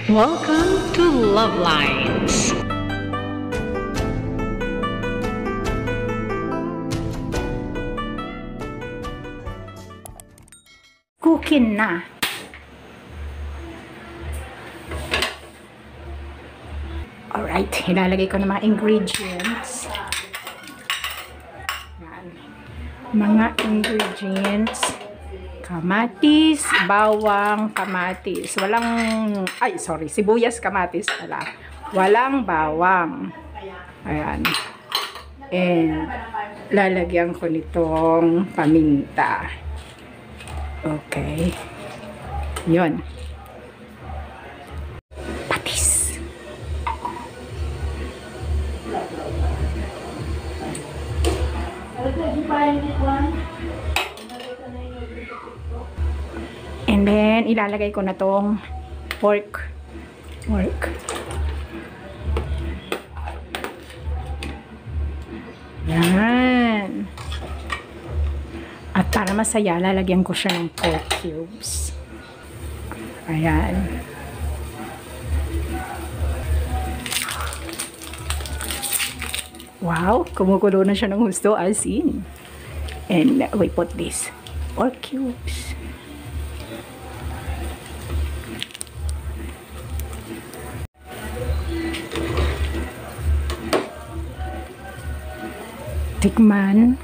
Welcome to Love Lines. Cooking na. Alright, ilalagay ko ng mga ingredients. Yan. Mga ingredients. Kamatis, bawang, kamatis. Sibuyas, kamatis pala. Walang bawang. Ayan. And, lalagyan ko nitong paminta. Okay. Yun. Patis. And then, ilalagay ko na tong pork. Yan. At para masaya, lalagyan ko siya ng pork cubes. Ayan. Wow, kumukulo na siya ng gusto, as in. And we put this pork cubes. Tikman.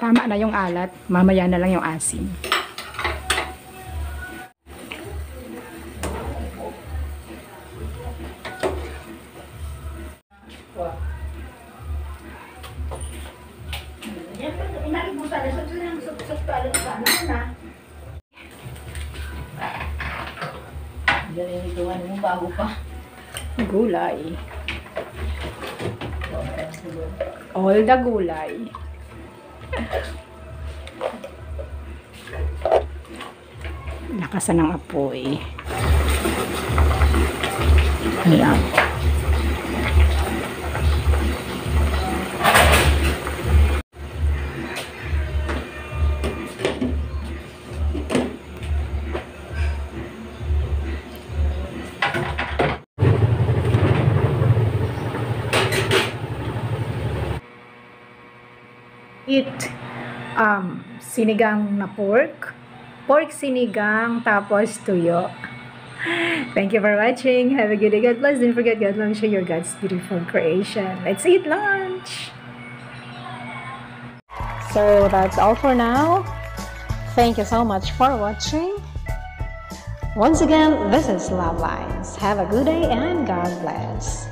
Tama na yung alat, mamaya na lang yung asin. Gulay. All the gulay. Lakasan ng apoy. Ayan. Sinigang na pork sinigang, tapos tuyo. Thank you for watching. Have a good day. God bless. Don't forget, God loves you. You're God's beautiful creation. Let's eat lunch. So that's all for now. Thank you so much for watching. Once again, this is Love Lines. Have a good day and God bless.